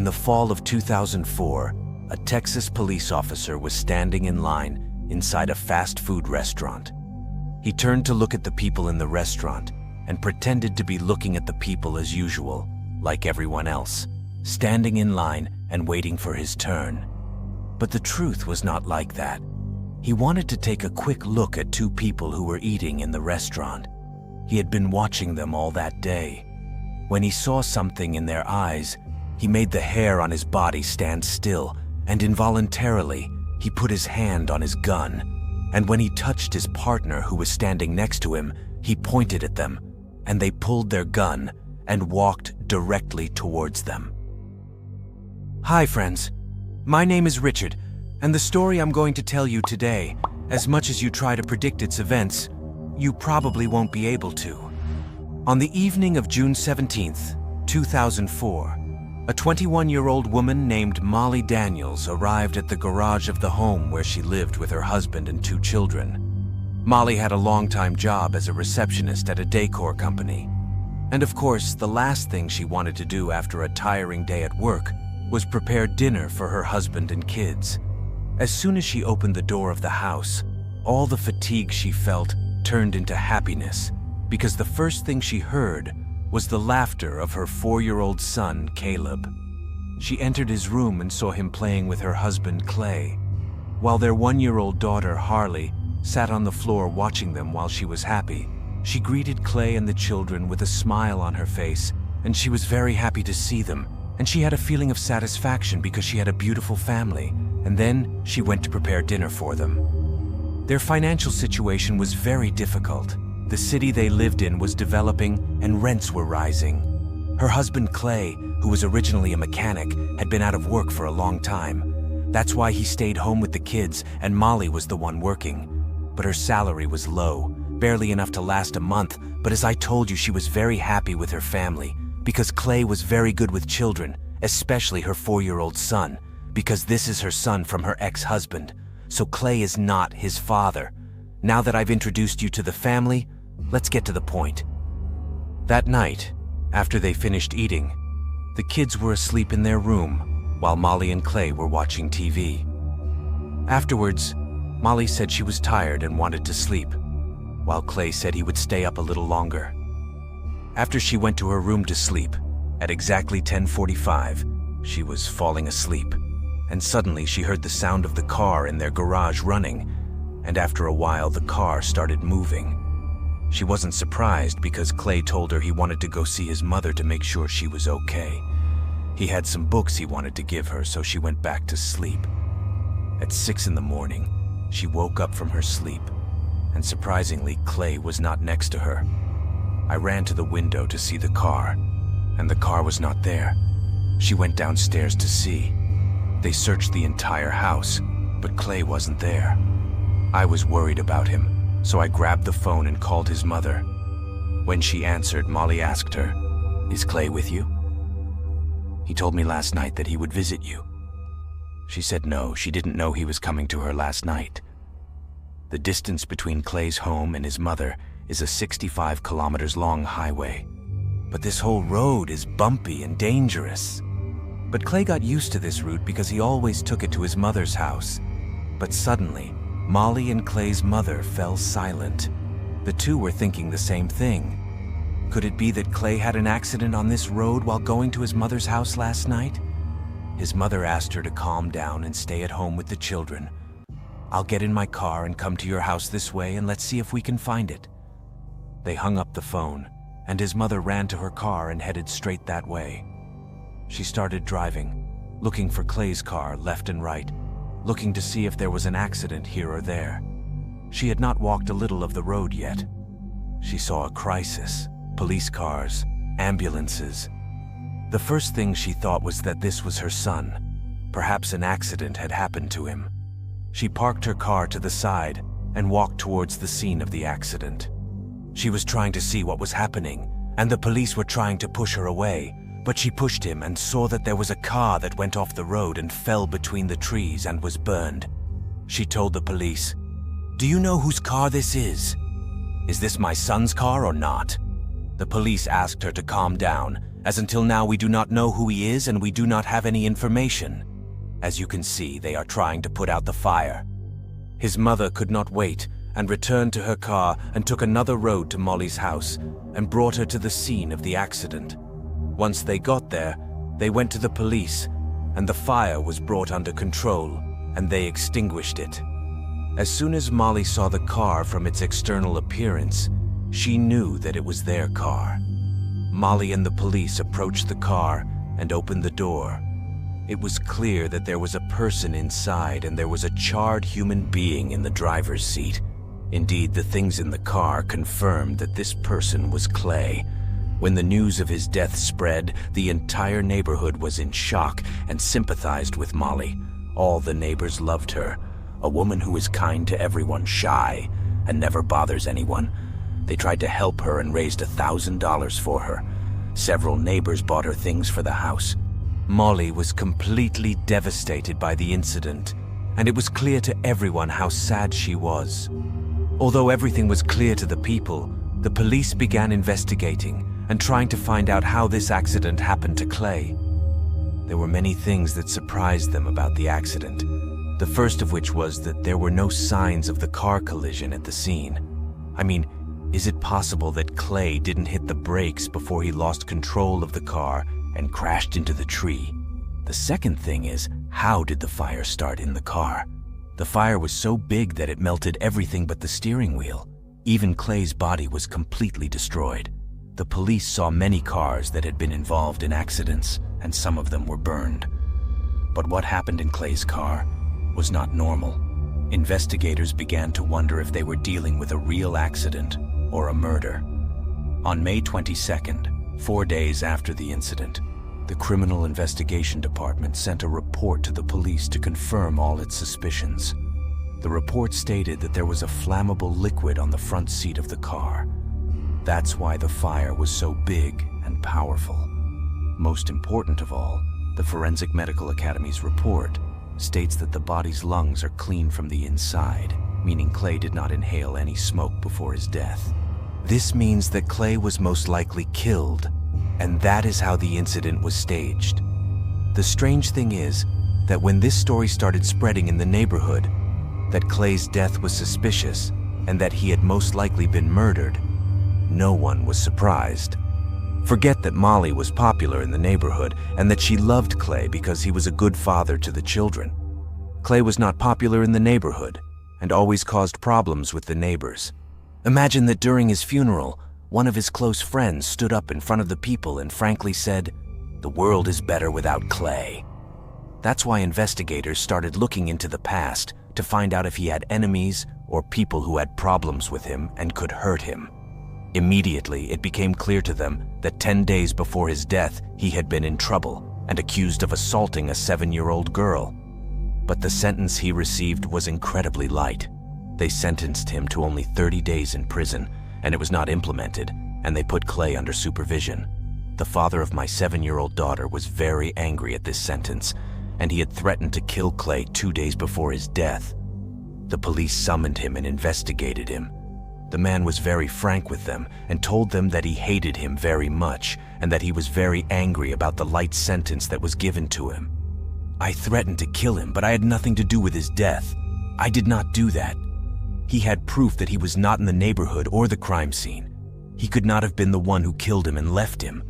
In the fall of 2004, a Texas police officer was standing in line inside a fast food restaurant. He turned to look at the people in the restaurant and pretended to be looking at the people as usual, like everyone else, standing in line and waiting for his turn. But the truth was not like that. He wanted to take a quick look at two people who were eating in the restaurant. He had been watching them all that day. When he saw something in their eyes, he made the hair on his body stand still, and involuntarily, he put his hand on his gun. And when he touched his partner who was standing next to him, he pointed at them, and they pulled their gun and walked directly towards them. Hi friends, my name is Richard, and the story I'm going to tell you today, as much as you try to predict its events, you probably won't be able to. On the evening of June 17th, 2004, a 21-year-old woman named Molly Daniels arrived at the garage of the home where she lived with her husband and two children. Molly had a long-time job as a receptionist at a decor company. And of course, the last thing she wanted to do after a tiring day at work was prepare dinner for her husband and kids. As soon as she opened the door of the house, all the fatigue she felt turned into happiness, because the first thing she heard was the laughter of her 4-year-old son, Caleb. She entered his room and saw him playing with her husband, Klai, while their 1-year-old daughter, Harley, sat on the floor watching them while she was happy. She greeted Klai and the children with a smile on her face, and she was very happy to see them, and she had a feeling of satisfaction because she had a beautiful family, and then she went to prepare dinner for them. Their financial situation was very difficult. The city they lived in was developing and rents were rising. Her husband Klai, who was originally a mechanic, had been out of work for a long time. That's why he stayed home with the kids and Molly was the one working. But her salary was low, barely enough to last a month, but as I told you, she was very happy with her family because Klai was very good with children, especially her 4-year-old son, because this is her son from her ex-husband. So Klai is not his father. Now that I've introduced you to the family, let's get to the point. That night, after they finished eating, the kids were asleep in their room while Molly and Klai were watching TV. Afterwards, Molly said she was tired and wanted to sleep, while Klai said he would stay up a little longer. After she went to her room to sleep, at exactly 10:45, she was falling asleep, and suddenly she heard the sound of the car in their garage running, and after a while the car started moving. She wasn't surprised because Klai told her he wanted to go see his mother to make sure she was okay. He had some books he wanted to give her, so she went back to sleep. At 6 in the morning, she woke up from her sleep, and surprisingly, Klai was not next to her. I ran to the window to see the car, and the car was not there. She went downstairs to see. They searched the entire house, but Klai wasn't there. I was worried about him, so I grabbed the phone and called his mother. When she answered, Molly asked her, "Is Klai with you?" "He told me last night that he would visit you." She said no, she didn't know he was coming to her last night. The distance between Klai's home and his mother is a 65 kilometers long highway. But this whole road is bumpy and dangerous. But Klai got used to this route because he always took it to his mother's house. But suddenly, Molly and Klai's mother fell silent. The two were thinking the same thing. Could it be that Klai had an accident on this road while going to his mother's house last night? His mother asked her to calm down and stay at home with the children. "I'll get in my car and come to your house this way and let's see if we can find it." They hung up the phone, and his mother ran to her car and headed straight that way. She started driving, looking for Klai's car left and right, looking to see if there was an accident here or there. She had not walked a little of the road yet. She saw a crisis, police cars, ambulances. The first thing she thought was that this was her son. Perhaps an accident had happened to him. She parked her car to the side and walked towards the scene of the accident. She was trying to see what was happening, and the police were trying to push her away, but she pushed him and saw that there was a car that went off the road and fell between the trees and was burned. She told the police, "Do you know whose car this is? Is this my son's car or not?" The police asked her to calm down, as until now we do not know who he is and we do not have any information. As you can see, they are trying to put out the fire." His mother could not wait and returned to her car and took another road to Molly's house and brought her to the scene of the accident. Once they got there, they went to the police and the fire was brought under control and they extinguished it. As soon as Molly saw the car from its external appearance, she knew that it was their car. Molly and the police approached the car and opened the door. It was clear that there was a person inside and there was a charred human being in the driver's seat. Indeed, the things in the car confirmed that this person was Klai. When the news of his death spread, the entire neighborhood was in shock and sympathized with Molly. All the neighbors loved her, a woman who is kind to everyone, shy, and never bothers anyone. They tried to help her and raised $1,000 for her. Several neighbors bought her things for the house. Molly was completely devastated by the incident, and it was clear to everyone how sad she was. Although everything was clear to the people, the police began investigating and trying to find out how this accident happened to Klai. There were many things that surprised them about the accident, the first of which was that there were no signs of the car collision at the scene. I mean, is it possible that Klai didn't hit the brakes before he lost control of the car and crashed into the tree? The second thing is, how did the fire start in the car? The fire was so big that it melted everything but the steering wheel. Even Klai's body was completely destroyed. The police saw many cars that had been involved in accidents, and some of them were burned. But what happened in Klai's car was not normal. Investigators began to wonder if they were dealing with a real accident or a murder. On May 22nd, 4 days after the incident, the Criminal Investigation Department sent a report to the police to confirm all its suspicions. The report stated that there was a flammable liquid on the front seat of the car. That's why the fire was so big and powerful. Most important of all, the Forensic Medical Academy's report states that the body's lungs are clean from the inside, meaning Klai did not inhale any smoke before his death. This means that Klai was most likely killed, and that is how the incident was staged. The strange thing is that when this story started spreading in the neighborhood, that Klai's death was suspicious and that he had most likely been murdered, no one was surprised. Forget that Molly was popular in the neighborhood and that she loved Klai because he was a good father to the children. Klai was not popular in the neighborhood and always caused problems with the neighbors. Imagine that during his funeral, one of his close friends stood up in front of the people and frankly said, "The world is better without Klai." That's why investigators started looking into the past to find out if he had enemies or people who had problems with him and could hurt him. Immediately, it became clear to them that 10 days before his death, he had been in trouble and accused of assaulting a 7-year-old girl. But the sentence he received was incredibly light. They sentenced him to only 30 days in prison, and it was not implemented, and they put Klai under supervision. The father of my 7-year-old daughter was very angry at this sentence, and he had threatened to kill Klai 2 days before his death. The police summoned him and investigated him. The man was very frank with them and told them that he hated him very much and that he was very angry about the light sentence that was given to him. "I threatened to kill him, but I had nothing to do with his death. I did not do that. He had proof that he was not in the neighborhood or the crime scene. He could not have been the one who killed him and left him."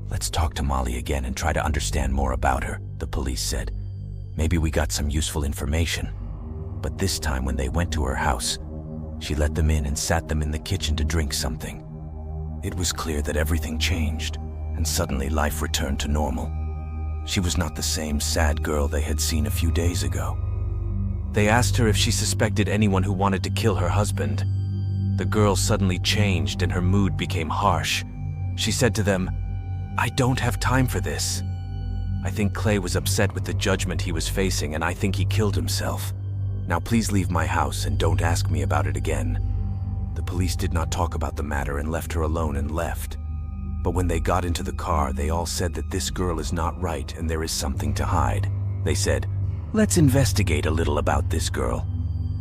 "Let's talk to Molly again and try to understand more about her," the police said. "Maybe we got some useful information." But this time when they went to her house, she let them in and sat them in the kitchen to drink something. It was clear that everything changed, and suddenly life returned to normal. She was not the same sad girl they had seen a few days ago. They asked her if she suspected anyone who wanted to kill her husband. The girl suddenly changed and her mood became harsh. She said to them, "I don't have time for this. I think Klai was upset with the judgment he was facing and I think he killed himself. Now please leave my house and don't ask me about it again." The police did not talk about the matter and left her alone and left. But when they got into the car, they all said that this girl is not right and there is something to hide. They said, "Let's investigate a little about this girl."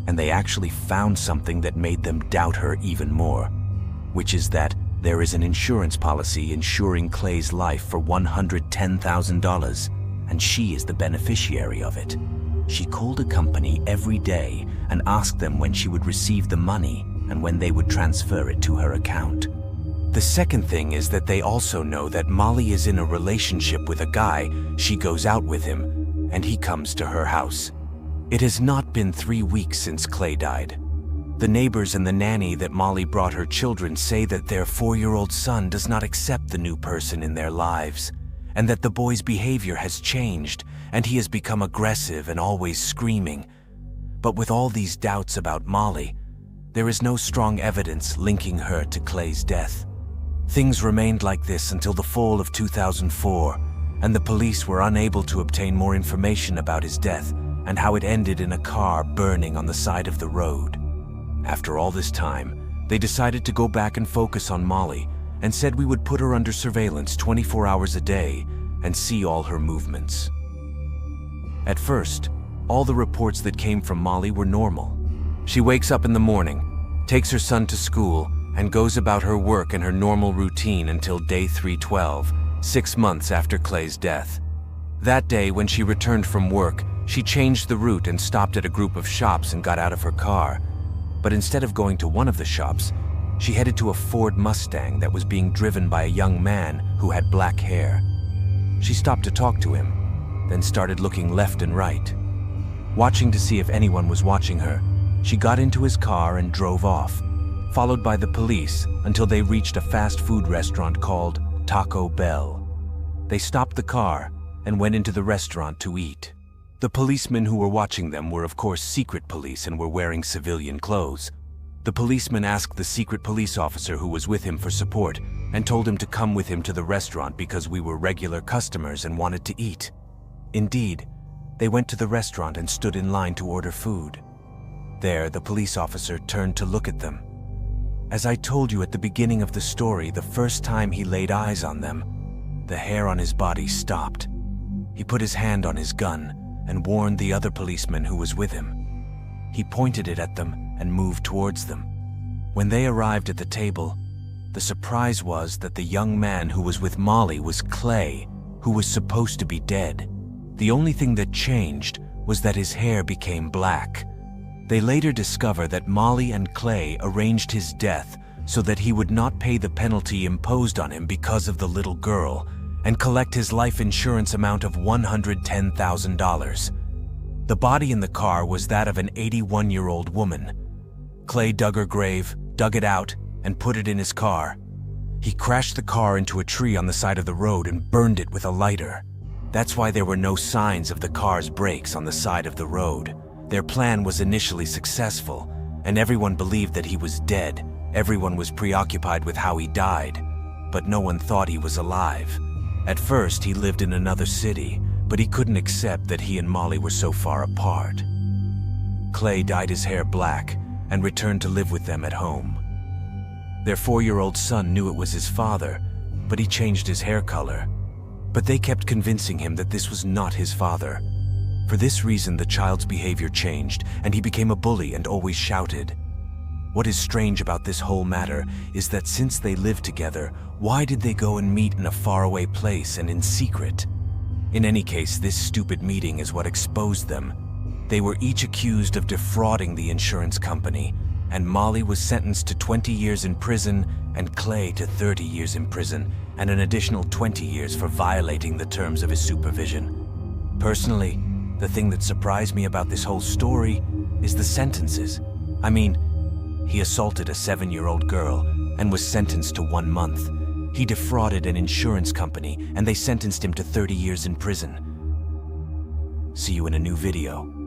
And they actually found something that made them doubt her even more, which is that There is an insurance policy insuring Klai's life for $110,000, and she is the beneficiary of it. She called a company every day and asked them when she would receive the money and when they would transfer it to her account. The second thing is that they also know that Molly is in a relationship with a guy. She goes out with him, and he comes to her house. It has not been 3 weeks since Klai died. The neighbors and the nanny that Molly brought her children say that their 4-year-old son does not accept the new person in their lives, and that the boy's behavior has changed, and he has become aggressive and always screaming. But with all these doubts about Molly, there is no strong evidence linking her to Klai's death. Things remained like this until the fall of 2004, and the police were unable to obtain more information about his death and how it ended in a car burning on the side of the road. After all this time, they decided to go back and focus on Molly and said we would put her under surveillance 24 hours a day and see all her movements. At first, all the reports that came from Molly were normal. She wakes up in the morning, takes her son to school, and goes about her work and her normal routine until day 312, 6 months after Klai's death. That day, when she returned from work, she changed the route and stopped at a group of shops and got out of her car. But instead of going to one of the shops, she headed to a Ford Mustang that was being driven by a young man who had black hair. She stopped to talk to him, then started looking left and right. Watching to see if anyone was watching her, she got into his car and drove off, followed by the police until they reached a fast food restaurant called Taco Bell. They stopped the car and went into the restaurant to eat. The policemen who were watching them were of course secret police and were wearing civilian clothes. The policeman asked the secret police officer who was with him for support and told him to come with him to the restaurant because we were regular customers and wanted to eat. Indeed, they went to the restaurant and stood in line to order food. There, the police officer turned to look at them. As I told you at the beginning of the story, the first time he laid eyes on them, the hair on his body stopped. He put his hand on his gun and warned the other policeman who was with him. He pointed it at them and moved towards them. When they arrived at the table, the surprise was that the young man who was with Molly was Klai, who was supposed to be dead. The only thing that changed was that his hair became black. They later discover that Molly and Klai arranged his death so that he would not pay the penalty imposed on him because of the little girl and collect his life insurance amount of $110,000. The body in the car was that of an 81-year-old woman. Klai dug her grave, dug it out, and put it in his car. He crashed the car into a tree on the side of the road and burned it with a lighter. That's why there were no signs of the car's brakes on the side of the road. Their plan was initially successful, and everyone believed that he was dead. Everyone was preoccupied with how he died, but no one thought he was alive. At first, he lived in another city, but he couldn't accept that he and Molly were so far apart. Klai dyed his hair black and returned to live with them at home. Their 4-year-old son knew it was his father, but he changed his hair color. But they kept convincing him that this was not his father. For this reason, the child's behavior changed, and he became a bully and always shouted. What is strange about this whole matter is that since they lived together, why did they go and meet in a faraway place and in secret? In any case, this stupid meeting is what exposed them. They were each accused of defrauding the insurance company, and Molly was sentenced to 20 years in prison and Klai to 30 years in prison and an additional 20 years for violating the terms of his supervision. Personally, the thing that surprised me about this whole story is the sentences. I mean, he assaulted a 7-year-old girl and was sentenced to 1 month. He defrauded an insurance company and they sentenced him to 30 years in prison. See you in a new video.